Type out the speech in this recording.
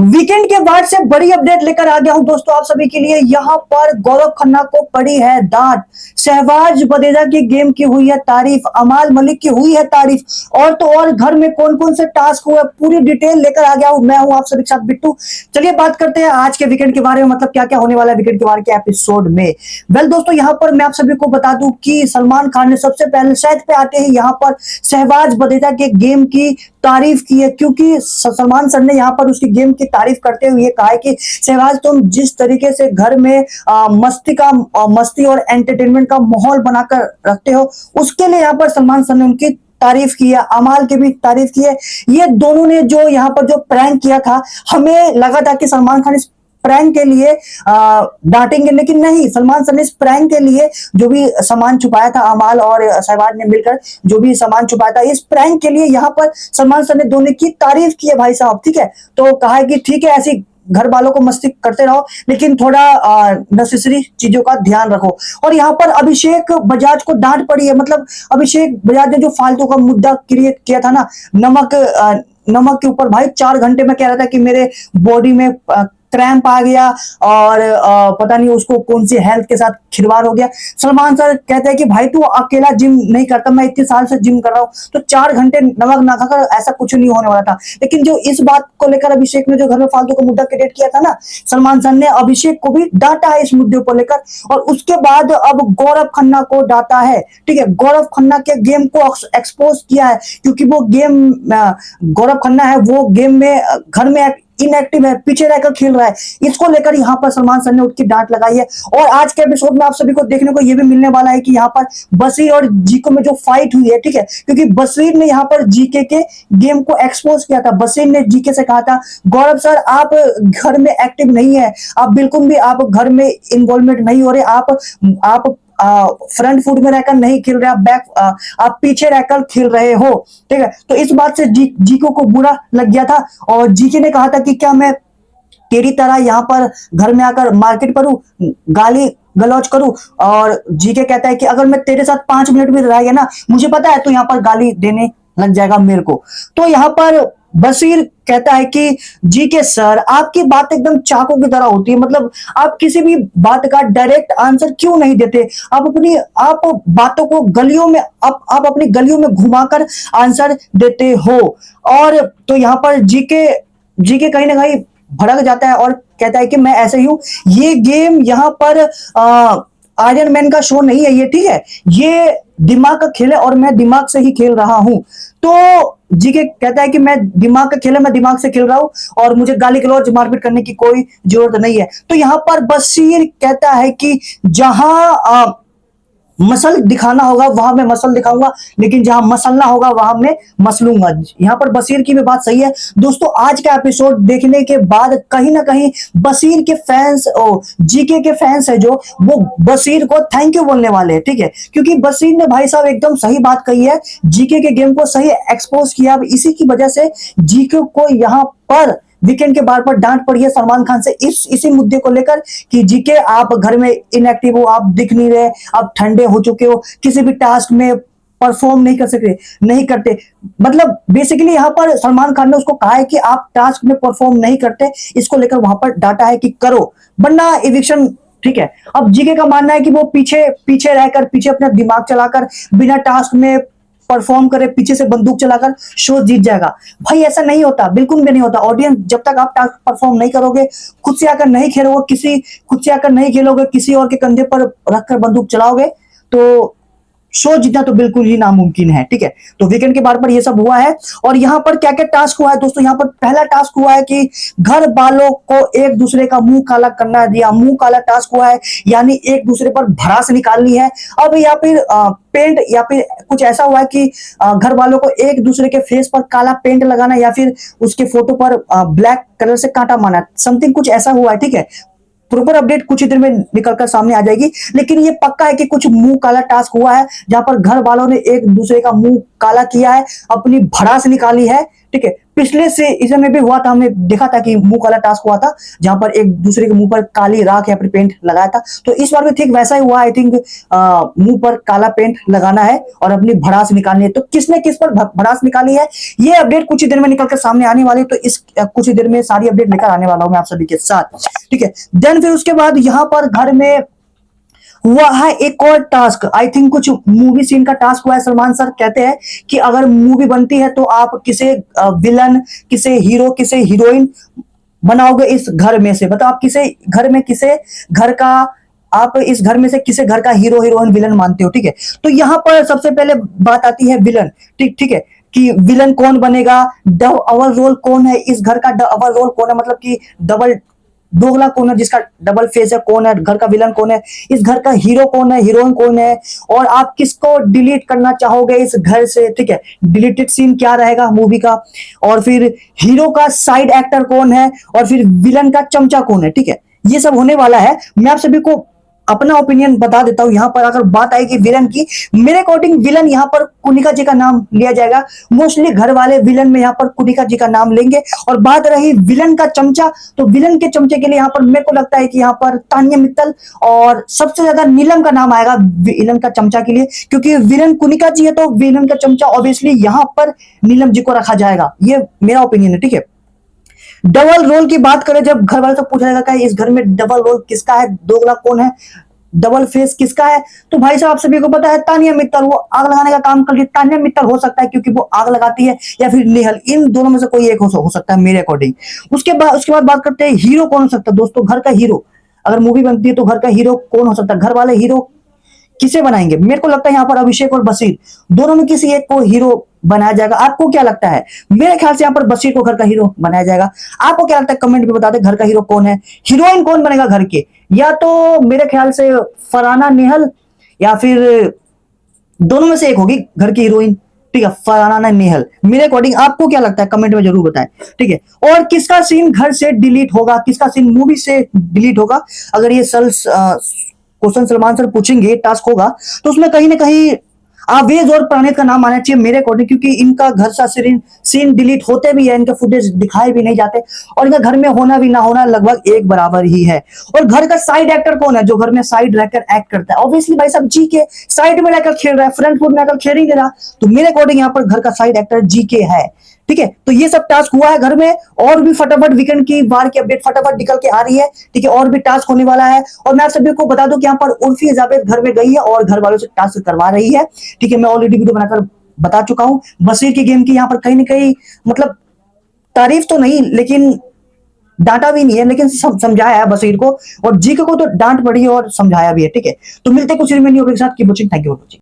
Weekend के बाद से बड़ी अपडेट लेकर आ गया हूं दोस्तों आप सभी के लिए। यहां पर गौरव खन्ना को पड़ी है डांट। शहबाज बदेजा की गेम की हुई है तारीफ, अमाल मलिक की हुई है तारीफ, और तो और घर में कौन कौन से टास्क हुए पूरी डिटेल लेकर आ गया हूं। मैं हूं आप सभी के साथ बिट्टू। चलिए बात करते हैं आज के वीकेंड के बारे में, मतलब क्या क्या होने वाला है वीकेंड के बारे के एपिसोड में। वेल दोस्तों, यहां पर मैं आप सभी को बता दूं कि सलमान खान ने सबसे पहले सेट पे आते ही यहां पर शहबाज बदेजा के गेम की तारीफ की है, क्योंकि सलमान सर ने यहाँ पर उसकी गेम की तारीफ करते हुए कहा है कि शहबाज तुम जिस तरीके से घर में मस्ती और एंटरटेनमेंट का माहौल बनाकर रखते हो, उसके लिए यहाँ पर सलमान सर ने उनकी तारीफ की है। अमाल की भी तारीफ की है। ये दोनों ने जो यहाँ पर जो प्रैंक किया था, हमें लगा था कि सलमान खान इस प्रैंक के लिए डांटेंगे, लेकिन नहीं, सलमान सर ने इस प्रैंक के लिए जो भी सामान छुपाया था, अमाल और शहबाज ने मिलकर जो भी सामान छुपाया था, इस प्रैंक के लिए यहाँ पर सलमान सर ने दोनों की तारीफ की है भाई साहब। ठीक है, तो कहा है कि ठीक है, ऐसी घर वालों को मस्ती करते रहो, लेकिन थोड़ा नेसेसरी चीजों का ध्यान रखो। और यहाँ पर अभिषेक बजाज को डांट पड़ी है। मतलब अभिषेक बजाज ने जो फालतू का मुद्दा क्रिएट किया था ना, नमक के ऊपर, भाई 4 घंटे में कह रहा था कि मेरे बॉडी में क्रैम्प आ गया और पता नहीं उसको कौन सी हेल्थ के साथ खिलवाड़ हो गया। सलमान सर कहते हैं कि भाई तू अकेला जिम नहीं करता, मैं इतने साल से जिम कर रहा हूँ, तो 4 घंटे नमक ना खाकर ऐसा कुछ नहीं होने वाला था। लेकिन जो इस बात को लेकर अभिषेक ने जो घर में फालतू का मुद्दा क्रिएट किया था ना, सलमान सर ने अभिषेक को भी डांटा है इस मुद्दे को लेकर, और उसके बाद अब गौरव खन्ना को डांटा है। ठीक है, गौरव खन्ना के गेम को एक्सपोज किया है, क्योंकि वो गेम गौरव खन्ना है, वो गेम में घर में इनएक्टिव है, पीछे रहकर खेल रहा है। इसको लेकर यहाँ पर सलमान सर ने उसकी डांट लगाई है। और आज के एपिसोड में आप सभी को देखने को यह भी मिलने वाला है कि यहाँ पर बसीर और जीको में जो फाइट हुई है, ठीक है, क्योंकि बसीर ने यहाँ पर जीके के गेम को एक्सपोज किया था। बसीर ने जीके से कहा था, गौरव सर आप घर में एक्टिव नहीं है, आप बिल्कुल भी आप घर में इन्वॉल्वमेंट नहीं हो रहे, आप फ्रंट फुट में रहकर नहीं खेल रहे, आप पीछे रहकर खेल रहे हो। ठीक है, तो इस बात से जीको को बुरा लग गया था, और जीके ने कहा था कि क्या मैं तेरी तरह यहाँ पर घर में आकर मार्केट करूं, गाली गलौज करूं। और जीके कहता है कि अगर मैं तेरे साथ 5 मिनट भी रह गया ना, मुझे पता है तो यहाँ पर गाली देने लग जाएगा मेरे को। तो यहाँ पर बसीर कहता है कि जी के सर, आपकी बात एकदम चाकू की तरह होती है, मतलब आप किसी भी बात का डायरेक्ट आंसर क्यों नहीं देते, आप बातों को गलियों में आप अपनी गलियों में घुमाकर आंसर देते हो। और तो यहाँ पर जी के कहीं ना कहीं भड़क जाता है और कहता है कि मैं ऐसे ही हूं, ये गेम यहाँ पर आयरन मैन का शो नहीं है ये, ठीक है, ये दिमाग का खेल है और मैं दिमाग से ही खेल रहा हूं। तो जीके कहता है कि मैं दिमाग का खेल है, मैं दिमाग से खेल रहा हूं और मुझे गाली गलौज मारपीट करने की कोई जरूरत नहीं है। तो यहां पर बशीर कहता है कि जहां मसल दिखाना होगा वहां मैं मसल दिखाऊंगा, लेकिन जहां मसलना होगा वहां मैं मसलूंगा। यहां पर बशीर की भी बात सही है। दोस्तों आज का एपिसोड देखने के बाद कहीं ना कहीं बशीर के फैंस जीके के फैंस है जो, वो बशीर को थैंक यू बोलने वाले हैं। ठीक है, क्योंकि बशीर ने भाई साहब एकदम सही बात कही है, जीके के गेम को सही एक्सपोज किया। अब इसी की वजह से जीके को यहां पर वीकेंड के बार पर डांट पड़ी है सलमान खान से इसी मुद्दे को लेकर कि जीके आप घर में इनएक्टिव हो, आप दिख नहीं रहे, आप ठंडे हो चुके हो, किसी भी टास्क में परफॉर्म नहीं कर सकते, नहीं करते। मतलब बेसिकली यहां पर सलमान खान ने उसको कहा है कि आप टास्क में परफॉर्म नहीं करते, इसको लेकर वहां पर डांटा है कि करो वरना इविक्शन। ठीक है, अब जीके का मानना है कि वो पीछे पीछे रहकर, पीछे अपना दिमाग चलाकर, बिना टास्क में परफॉर्म करे, पीछे से बंदूक चलाकर शो जीत जाएगा। भाई ऐसा नहीं होता, बिल्कुल भी नहीं होता। ऑडियंस जब तक आप टास्क परफॉर्म नहीं करोगे, खुद से आकर नहीं खेलोगे, खुद से आकर नहीं खेलोगे, किसी और के कंधे पर रखकर बंदूक चलाओगे, तो शो जीतना तो बिल्कुल ही नामुमकिन है। ठीक है, तो वीकेंड के बार पर ये सब हुआ है। और यहाँ पर क्या क्या टास्क हुआ है दोस्तों, यहाँ पर पहला टास्क हुआ है कि घर वालों को एक दूसरे का मुंह काला करना दिया, मुंह काला टास्क हुआ है, यानी एक दूसरे पर भड़ास निकालनी है। अब या फिर पेंट, या फिर कुछ ऐसा हुआ है कि घर वालों को एक दूसरे के फेस पर काला पेंट लगाना, या फिर उसके फोटो पर ब्लैक कलर से कांटा मारना, समथिंग कुछ ऐसा हुआ है। ठीक है, प्रॉपर अपडेट कुछ ही देर में निकलकर सामने आ जाएगी। लेकिन ये पक्का है कि कुछ मुंह काला टास्क हुआ है, जहां पर घर वालों ने एक दूसरे का मुंह काला किया है, अपनी भड़ास निकाली है। ठीक है, पिछले सीजन में भी हुआ था, हमने देखा था कि मुंह काला टास्क हुआ था, जहां पर एक दूसरे के मुंह पर काली राख या फिर पेंट लगाया था। तो इस बार भी ठीक वैसा ही हुआ। आई थिंक मुंह पर काला पेंट लगाना है और अपनी भड़ास निकालनी है। तो किसने किस पर भड़ास निकाली है, ये अपडेट कुछ ही देर में निकलकर सामने आने वाली है। तो इस कुछ ही देर में सारी अपडेट लेकर आने वाला हूं मैं आप सभी के साथ। ठीक है, देन फिर उसके बाद यहां पर घर में हुआ है एक और टास्क। आई थिंक कुछ मूवी सीन का टास्क हुआ है। सलमान सर कहते हैं कि अगर मूवी बनती है तो आप किसे विलन, किसे हीरो, किसे हीरोइन बनाओगे इस घर में से। बताओ आप किसे घर में, किसे घर का, आप इस घर में से किसे घर का हीरो, हीरोइन, विलन मानते हो। ठीक है, तो यहां पर सबसे पहले बात आती है विलन। ठीक ठीक है, कि विलन कौन बनेगा, डबल रोल कौन है इस घर का, डबल रोल कौन है, मतलब कि डबल दोगला कौन है, जिसका डबल फेस है, कौन है घर का विलन, कौन है इस घर का हीरो, कौन है हीरोइन, कौन है, और आप किसको डिलीट करना चाहोगे इस घर से। ठीक है, डिलीटेड सीन क्या रहेगा मूवी का, और फिर हीरो का साइड एक्टर कौन है, और फिर विलन का चमचा कौन है। ठीक है, ये सब होने वाला है। मैं आप सभी को अपना ओपिनियन बता देता हूं। यहां पर अगर बात आएगी विलन की, मेरे अकॉर्डिंग विलन यहां पर कुनिका जी का नाम लिया जाएगा। मोस्टली घर वाले विलन में यहां पर कुनिका जी का नाम लेंगे। और बात रही विलन का चमचा, तो विलन के चमचे के लिए यहां पर मेरे को लगता है कि यहां पर तान्या मित्तल और सबसे ज्यादा नीलम का नाम आएगा विलन का चमचा के लिए, क्योंकि विलन कुनिका जी है तो विलन का चमचा ऑब्वियसली यहां पर नीलम जी को रखा जाएगा। ये मेरा ओपिनियन है। ठीक है, डबल रोल की बात करें, जब घर वाले से पूछा जाएगा कि इस घर में डबल रोल किसका है, दोगला कौन है, डबल फेस किसका है, तो भाई साहब सभी को पता है तानिया मित्तल। वो आग लगाने का काम कर रही है, तानिया मित्तल हो सकता है क्योंकि वो आग लगाती है, या फिर नेहल, इन दोनों में से कोई एक हो सकता है मेरे अकॉर्डिंग। उसके बाद बात करते हैं हीरो कौन हो सकता है। दोस्तों, घर का हीरो अगर मूवी बनती है तो घर का हीरो कौन हो सकता है, घर वाले हीरो किसे बनाएंगे। मेरे को लगता है यहाँ पर अभिषेक और बशीर दोनों में किसी एक को हीरो बनाया जाएगा। आपको क्या लगता है? मेरे ख्याल से यहाँ पर बशीर को घर का हीरो बनाया जाएगा। आपको क्या लगता है कमेंट में बता दे, घर का हीरो कौन है, हीरोइन कौन बनेगा घर के, या तो मेरे ख्याल से फरहाना नेहल, या फिर दोनों में से एक होगी घर की हीरोइन। ठीक है, फरहाना नेहल। मेरे अकॉर्डिंग आपको क्या लगता है कमेंट में जरूर बताएं। ठीक है, और किसका सीन घर से डिलीट होगा, किसका सीन मूवी से डिलीट होगा, अगर ये क्वेश्चन सलमान सर पूछेंगे, टास्क होगा, तो उसमें कहीं ना कहीं आवेज और प्रणीत का नाम आना चाहिए मेरे अकॉर्डिंग, क्योंकि इनका घर सा सीन डिलीट होते भी है, इनके फुटेज दिखाए भी नहीं जाते, और इनका घर में होना भी ना होना लगभग एक बराबर ही है। और घर का साइड एक्टर कौन है जो घर में साइड रहकर एक्ट करता है? ऑब्वियसली भाई साहब जी के साइड में रहकर खेल रहा है, फ्रंट फुट में रहकर खेल ही नहीं रहा। तो मेरे अकॉर्डिंग यहाँ पर घर का साइड एक्टर जी के है। ठीक है, तो ये सब टास्क हुआ है घर में, और भी फटाफट वीकेंड की बार की अपडेट फटाफट निकल के आ रही है। ठीक है, और भी टास्क होने वाला है। और मैं आप सभी को बता दूं कि यहाँ पर उर्फी जावेद घर में गई है और घर वालों से टास्क करवा रही है। ठीक है, मैं ऑलरेडी वीडियो बनाकर बता चुका हूं। बशीर की गेम की यहाँ पर कहीं ना कहीं मतलब तारीफ तो नहीं, लेकिन डांटा भी नहीं है, लेकिन समझाया है बशीर को, और जीके को तो डांट पड़ी है और समझाया भी है। ठीक है, तो मिलते कुछ रिमेन्यू के साथ की। Thank you for watching.